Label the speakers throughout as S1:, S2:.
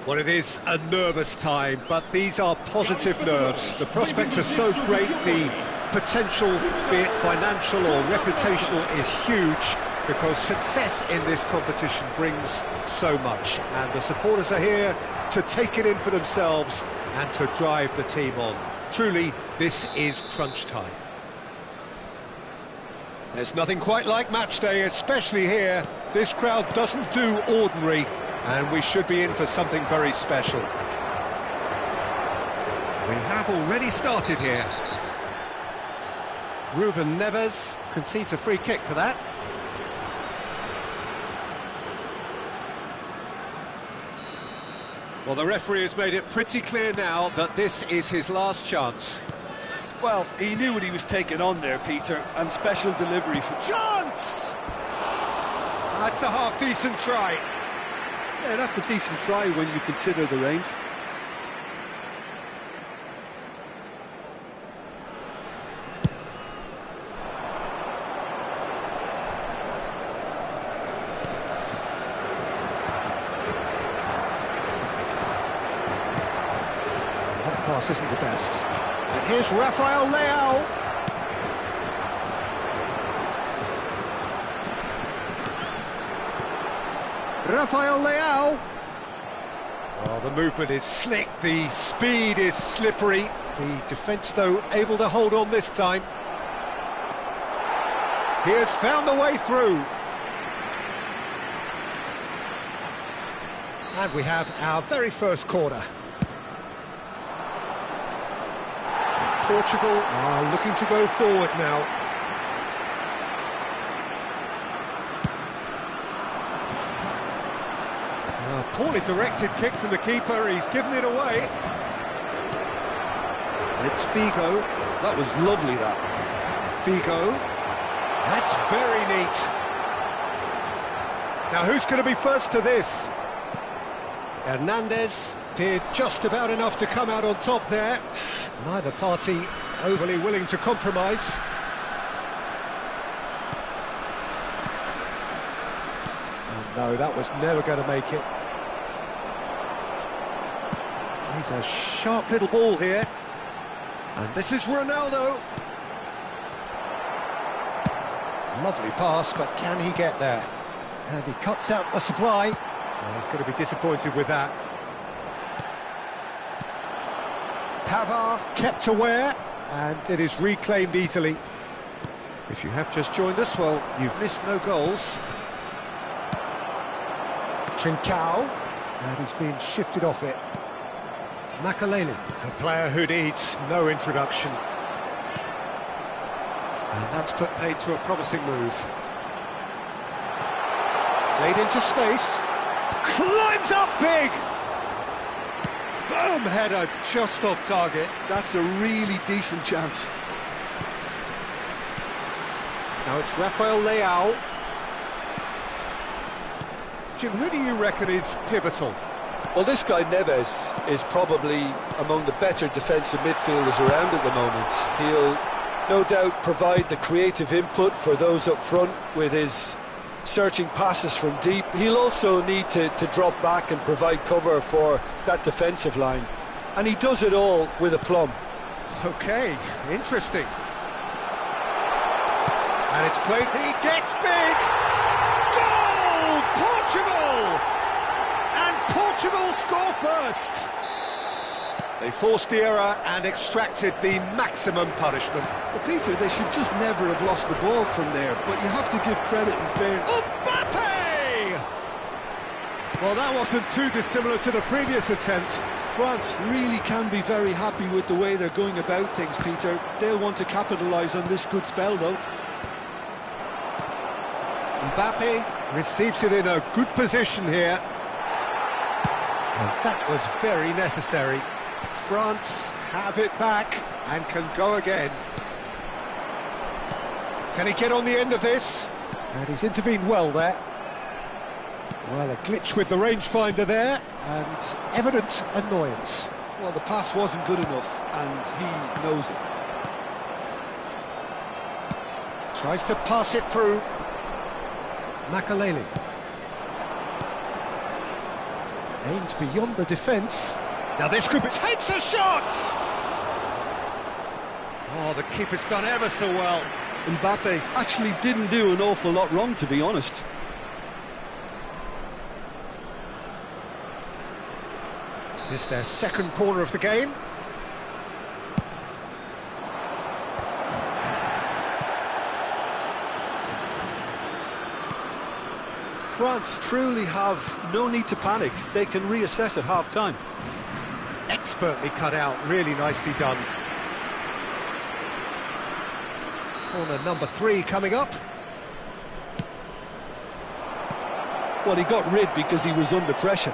S1: Well, it is a nervous time, but these are positive nerves. The prospects are so great, the potential, be it financial or reputational, is huge, because success in this competition brings so much. And the supporters are here to take it in for themselves and to drive the team on. Truly, this is crunch time. There's nothing quite like match day, especially here. This crowd doesn't do ordinary, and we should be in for something very special. We have already started here. Ruben Neves concedes a free kick for that. Well, the referee has made it pretty clear now that this is his last chance.
S2: Well, he knew what he was taking on there, Peter, and special delivery for... Chance!
S1: That's a half-decent try.
S2: Yeah, that's a decent try when you consider the range.
S1: pass isn't the best. And here's Rafael Leao. Rafael Leao. Oh, the movement is slick, the speed is slippery. The defence, though, able to hold on this time. He has found the way through. And we have our very first corner. Portugal are looking to go forward now. Poorly directed kick from the keeper, he's given it away. And it's Figo.
S2: That was lovely, that.
S1: Figo. That's very neat. Now who's going to be first to this? Hernandez did just about enough to come out on top there. Neither party overly willing to compromise. Oh no, that was never going to make it. He's a sharp little ball here. And this is Ronaldo. Lovely pass, but can he get there? And he cuts out the supply. Oh, he's going to be disappointed with that. Pavard kept aware, and it is reclaimed easily. If you have just joined us, well, you've missed no goals. Trincao, and he's been shifted off it. Makaleli, a player who needs no introduction. And that's put paid to a promising move. Played into space. Climbs up big! Firm header just off target.
S2: That's a really decent chance.
S1: Now it's Rafael Leao. Jim, who do you reckon is pivotal?
S2: Well, this guy Neves is probably among the better defensive midfielders around at the moment. He'll no doubt provide the creative input for those up front with his searching passes from deep. He'll also need to drop back and provide cover for that defensive line. And he does it all with aplomb.
S1: Okay, interesting. And it's played, he gets big! Goal! Portugal! And Portugal score first! They forced the error and extracted the maximum punishment.
S2: Well, Peter, they should just never have lost the ball from there, but you have to give credit and fairness.
S1: Mbappe! Well, that wasn't too dissimilar to the previous attempt.
S2: France really can be very happy with the way they're going about things, Peter. They'll want to capitalise on this good spell, though.
S1: Mbappe receives it in a good position here. And that was very necessary. France have it back and can go again. Can he get on the end of this? And he's intervened well there. Well, a glitch with the rangefinder there, and evident annoyance.
S2: Well, the pass wasn't good enough, and he knows it.
S1: Tries to pass it through. Makaleli. Aims beyond the defence. Now this could be... Takes a shot! Oh, the keeper's done ever so well.
S2: Mbappe actually didn't do an awful lot wrong, to be honest.
S1: This is their second corner of the game.
S2: France truly have no need to panic. They can reassess at half-time.
S1: Expertly cut out, really nicely done. Corner number 3 coming up.
S2: Well, he got rid because he was under pressure.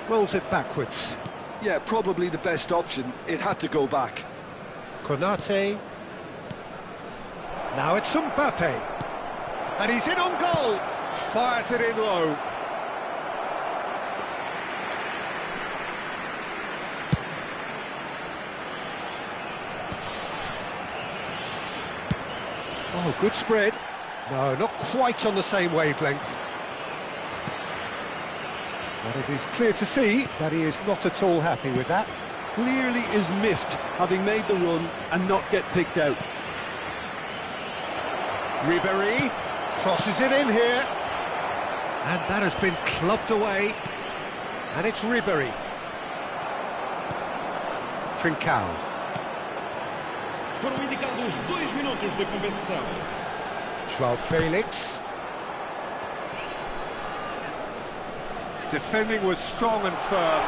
S1: Rolls it backwards.
S2: Yeah, probably the best option. It had to go back.
S1: Konate. Now it's Mbappe. And he's in on goal. Fires it in low. Oh, good spread. No, not quite on the same wavelength. But it is clear to see that he is not at all happy with that.
S2: Clearly is miffed, having made the run and not get picked out.
S1: Ribéry crosses it in here. And that has been clubbed away. And it's Ribéry. Trincao.
S3: Foram indicados 2 minutos de compensação.
S1: João Felix. Defending was strong and firm.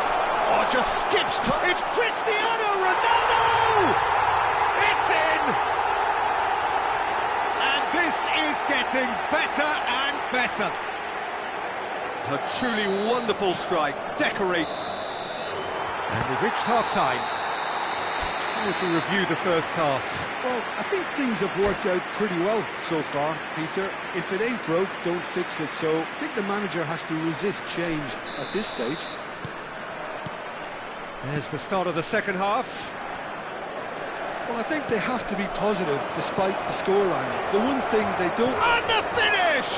S1: Oh, just skips to... It's Cristiano Ronaldo! It's in! And this is getting better and better. A truly wonderful strike, decorate. And we've reached half-time. How would you review the first half?
S2: Well, I think things have worked out pretty well so far, Peter. If it ain't broke, don't fix it. So I think the manager has to resist change at this stage.
S1: There's the start of the second half.
S2: Well, I think they have to be positive despite the scoreline. The one thing they don't...
S1: And the finish!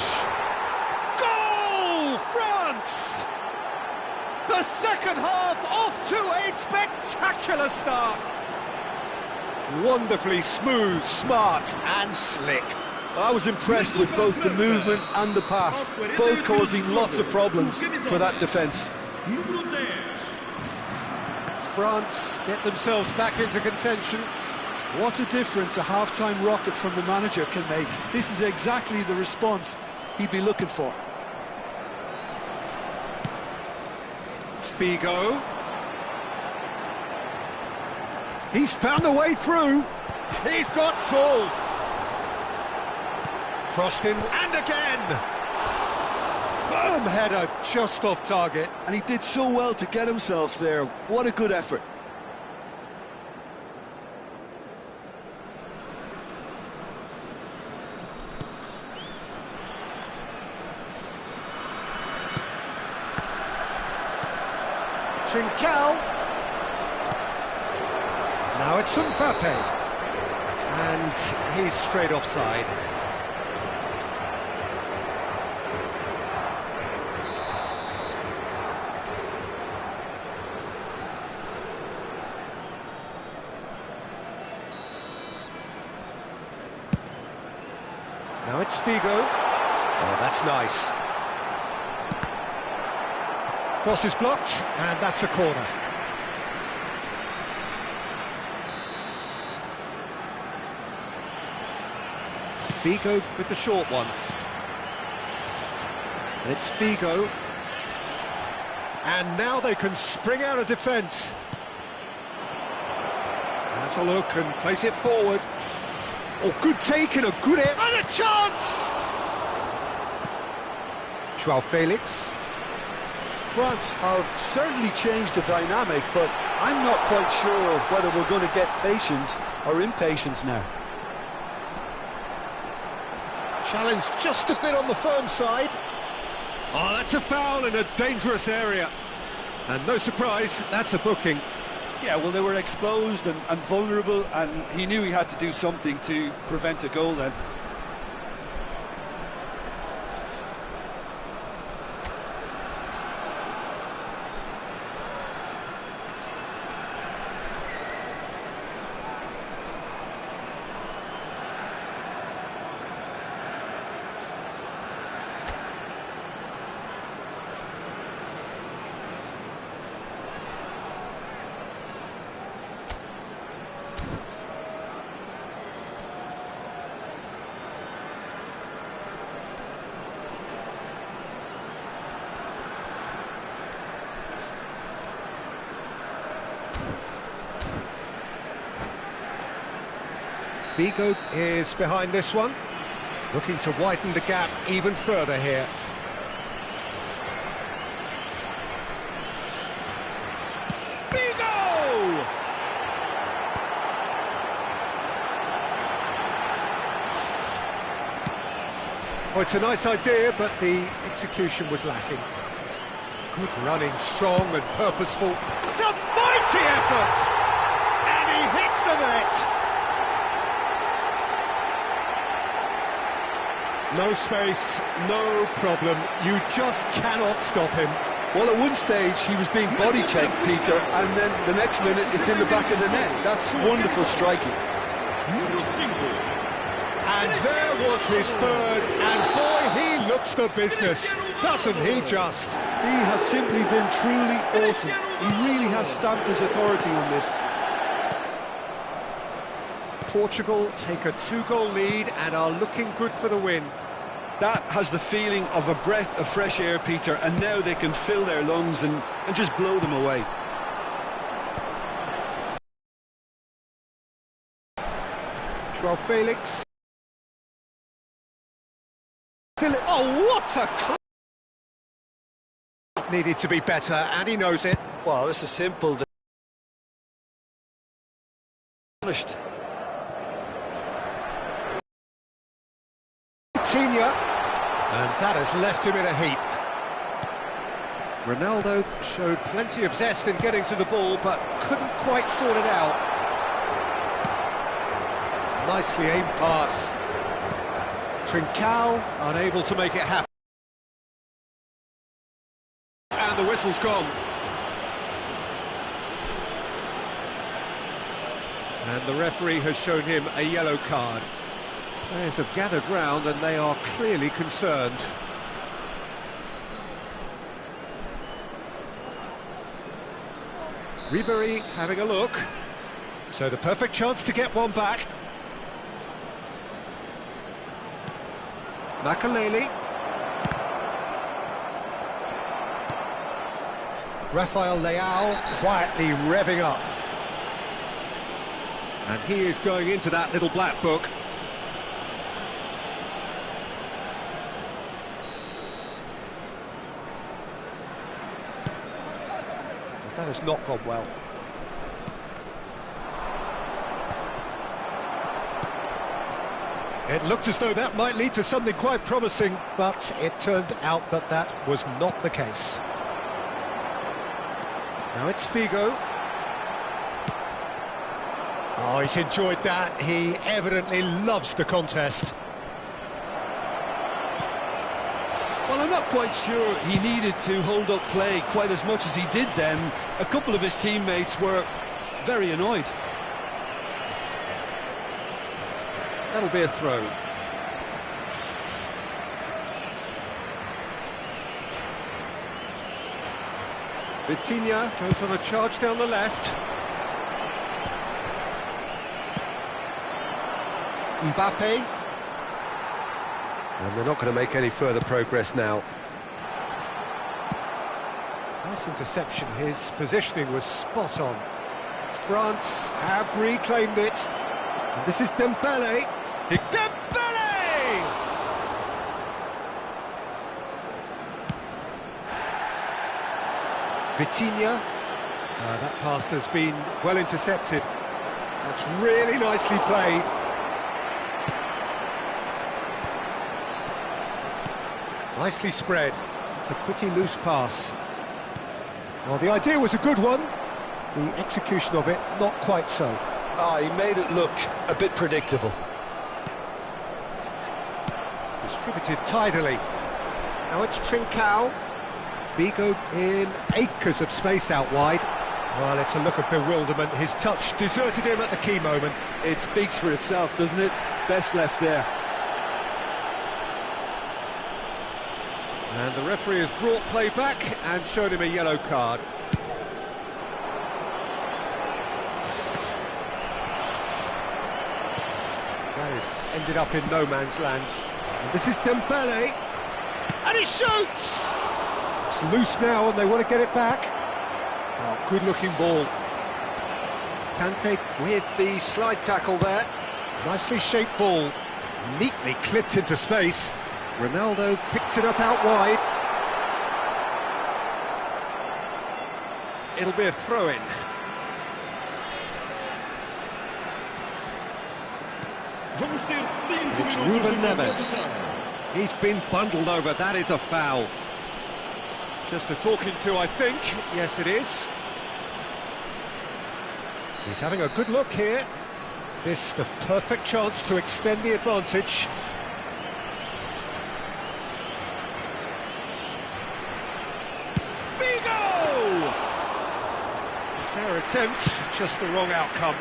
S1: Goal, France! The second half off to a spectacular start. Wonderfully smooth, smart and slick.
S2: I was impressed with both the movement and the pass, both causing lots of problems for that defence.
S1: France get themselves back into contention.
S2: What a difference a half-time rocket from the manager can make. This is exactly the response he'd be looking for.
S1: Figo. He's found a way through. He's got tall. Crossed in and again. Firm header just off target.
S2: And he did so well to get himself there. What a good effort.
S1: Trincao. Now it's Mbappe. And he's straight offside. Now it's Figo. Oh, that's nice. Cross is blocked, and that's a corner. Figo with the short one. And it's Figo. And now they can spring out of defence. Has a look and place it forward. Oh, good take and a good air. And a chance! João Felix.
S2: France have certainly changed the dynamic, but I'm not quite sure whether we're going to get patience or impatience now.
S1: Challenge just a bit on the firm side. Oh, that's a foul in a dangerous area. And no surprise, that's a booking.
S2: Yeah, well, they were exposed and vulnerable, and he knew he had to do something to prevent a goal then.
S1: Figo is behind this one, looking to widen the gap even further here. Figo! Oh, it's a nice idea, but the execution was lacking. Good running, strong and purposeful. It's a mighty effort! And he hits the net! No space, no problem. You just cannot stop him.
S2: Well, at one stage he was being body checked, Peter, and then the next minute it's in the back of the net. That's wonderful striking.
S1: And there was his third, and boy, he looks the business, doesn't he just?
S2: He has simply been truly awesome. He really has stamped his authority on this.
S1: Portugal take a 2-goal lead and are looking good for the win.
S2: That has the feeling of a breath of fresh air, Peter, and now they can fill their lungs and just blow them away.
S1: Joao Felix. Oh, what a... Needed to be better, and he knows it.
S2: Well, this is simple. Finished.
S1: Vitinha, and that has left him in a heap. Ronaldo showed plenty of zest in getting to the ball, but couldn't quite sort it out. Nicely aimed pass. Trincao unable to make it happen. And the whistle's gone. And the referee has shown him a yellow card. Players have gathered round and they are clearly concerned. Ribéry having a look. So the perfect chance to get one back. Makaleli. Rafael Leao quietly revving up. And he is going into that little black book. That has not gone well. It looked as though that might lead to something quite promising, but it turned out that that was not the case. Now it's Figo. Oh, he's enjoyed that. He evidently loves the contest.
S2: Well, I'm not quite sure he needed to hold up play quite as much as he did then. A couple of his teammates were very annoyed.
S1: That'll be a throw. Vitinha goes on a charge down the left. Mbappe. And they're not going to make any further progress now. Nice interception. His positioning was spot on. France have reclaimed it. And this is Dembele. Dembele! Vitinha. That pass has been well intercepted. That's really nicely played. Nicely spread. It's a pretty loose pass. Well, the idea was a good one. The execution of it, not quite so.
S2: He made it look a bit predictable.
S1: Distributed tidily. Now it's Trincao. Figo in acres of space out wide. Well, it's a look of bewilderment. His touch deserted him at the key moment.
S2: It speaks for itself, doesn't it? Best left there.
S1: And the referee has brought play back and shown him a yellow card. That has ended up in no man's land. And this is Dembele. And he shoots! It's loose now and they want to get it back. Oh, good-looking ball. Kante with the slide tackle there. Nicely shaped ball. Neatly clipped into space. Ronaldo picks it up out wide. It'll be a throw-in. It's Ruben Neves. He's been bundled over. That is a foul. Just a talking to, I think. Yes, it is. He's having a good look here. This the perfect chance to extend the advantage. Fair attempt, just the wrong outcome.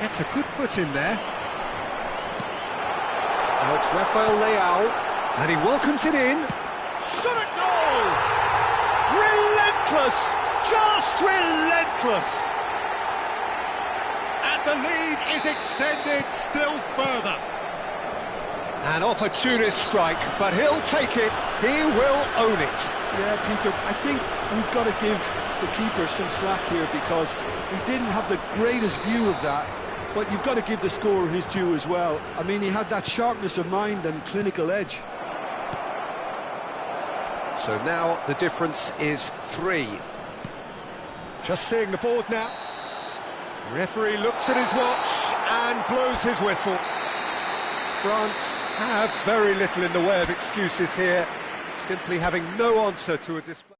S1: Gets a good foot in there. Now it's Rafael Leao, and he welcomes it in. Shot at goal! Relentless! Just relentless! And the lead is extended still further. An opportunist strike, but he'll take it. He will own it.
S2: Yeah, Peter, I think we've got to give the keeper some slack here because he didn't have the greatest view of that. But you've got to give the scorer his due as well. I mean, he had that sharpness of mind and clinical edge.
S1: So now the difference is 3. Just seeing the board now. Referee looks at his watch and blows his whistle. France have very little in the way of excuses here, simply having no answer to a display.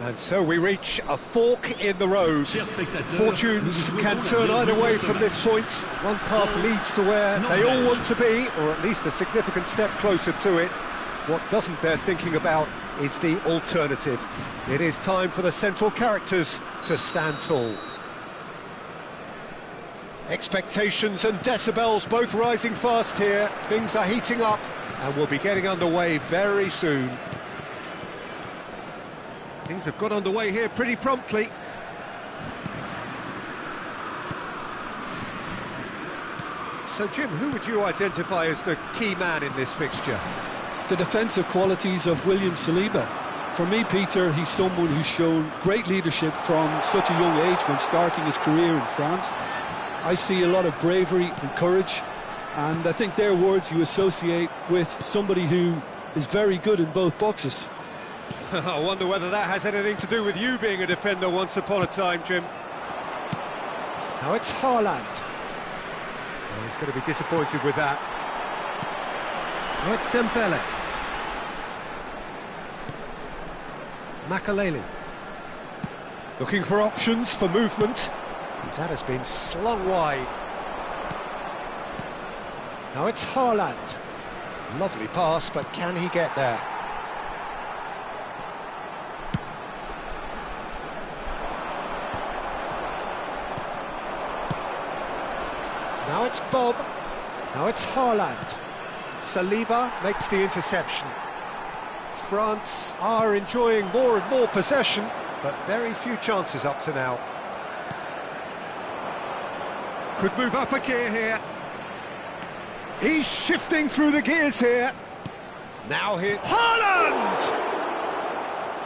S1: And so we reach a fork in the road. Fortunes can turn either way from this point. One path leads to where they all want to be, or at least a significant step closer to it. What doesn't bear thinking about is the alternative. It is time for the central characters to stand tall. Expectations and decibels both rising fast here. Things are heating up and we'll be getting underway very soon. Things have got underway here pretty promptly. So Jim, who would you identify as the key man in this fixture?
S2: The defensive qualities of William Saliba. For me, Peter, he's someone who's shown great leadership from such a young age when starting his career in France. I see a lot of bravery and courage, and I think they're words you associate with somebody who is very good in both boxes.
S1: I wonder whether that has anything to do with you being a defender once upon a time, Jim. Now it's Haaland. Oh, he's going to be disappointed with that. Now it's Dembele. Makaleli. Looking for options for movement. That has been slung wide. Now it's Haaland. Lovely pass, but can he get there? Now it's Bob. Now it's Haaland. Saliba makes the interception. France are enjoying more and more possession, but very few chances up to now. Could move up a gear here. He's shifting through the gears here. Now here, Haaland!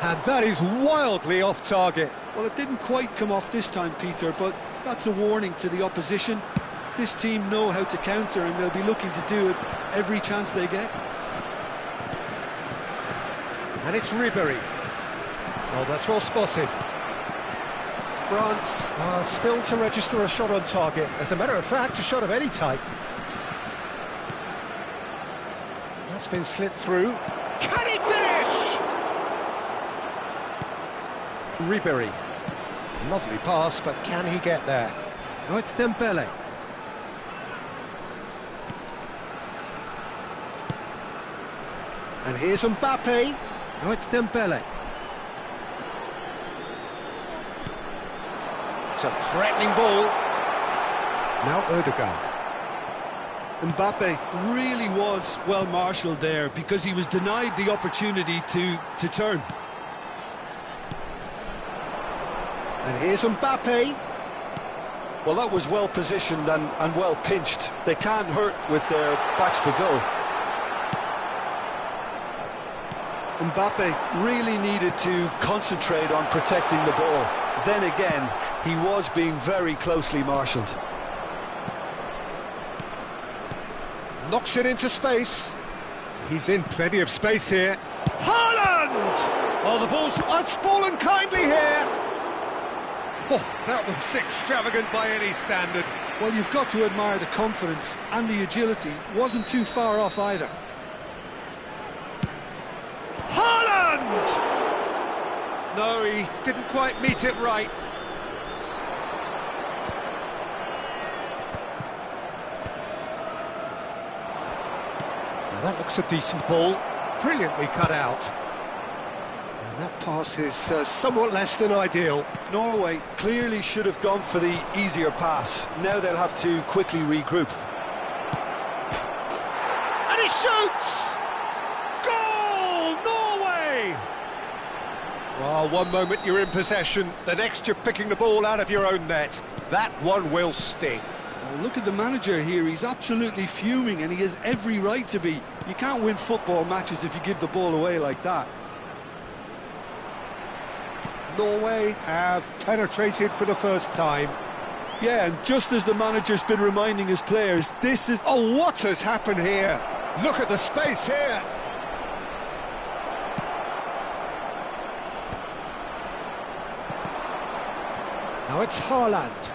S1: And that is wildly off target.
S2: Well, it didn't quite come off this time, Peter, but that's a warning to the opposition. This team know how to counter, and they'll be looking to do it every chance they get.
S1: And it's Ribéry. Oh, that's well spotted. France are still to register a shot on target. As a matter of fact, a shot of any type. That's been slipped through. Can he finish? Ribéry. Lovely pass, but can he get there? Oh, it's Dembele. And here's Mbappe. Oh, it's Dembele. It's a threatening ball. Now Odegaard.
S2: Mbappe really was well marshalled there because he was denied the opportunity to turn.
S1: And here's Mbappe.
S2: Well, that was well positioned and well pinched. They can't hurt with their backs to goal. Mbappe really needed to concentrate on protecting the ball. Then again, he was being very closely marshalled.
S1: Knocks it into space. He's in plenty of space here. Haaland! Oh, the ball's has fallen kindly here. Oh, that was extravagant by any standard.
S2: Well, you've got to admire the confidence and the agility. Wasn't too far off either.
S1: Haaland! No, he didn't quite meet it right. Now that looks a decent ball. Brilliantly cut out. And that pass is somewhat less than ideal.
S2: Norway clearly should have gone for the easier pass. Now they'll have to quickly regroup.
S1: And he shoots! Goal! Norway! Well, one moment you're in possession, the next you're picking the ball out of your own net. That one will sting.
S2: Well, look at the manager here, he's absolutely fuming and he has every right to be. You can't win football matches if you give the ball away like that.
S1: Norway have penetrated for the first time.
S2: Yeah, and just as the manager's been reminding his players, this is...
S1: Oh, what has happened here? Look at the space here. Now it's Haaland.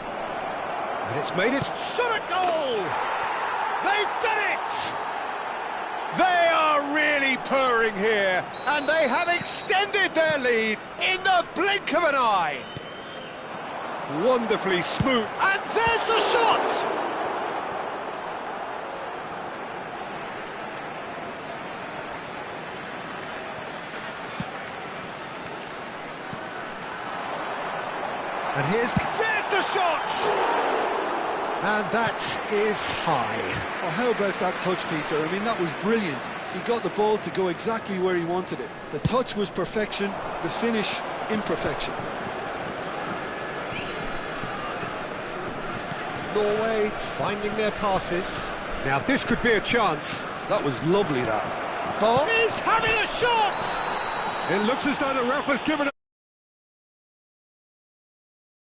S1: And it's made it shot at goal! They've done it! They are really purring here, and they have extended their lead in the blink of an eye. Wonderfully smooth, and there's the shot! And there's the shot! And that is high.
S2: Well, how about that touch, Peter? I mean, that was brilliant. He got the ball to go exactly where he wanted it. The touch was perfection, the finish imperfection.
S1: Norway finding their passes. Now this could be a chance.
S2: That was lovely, that.
S1: Ball is having a shot! It looks as though the ref has given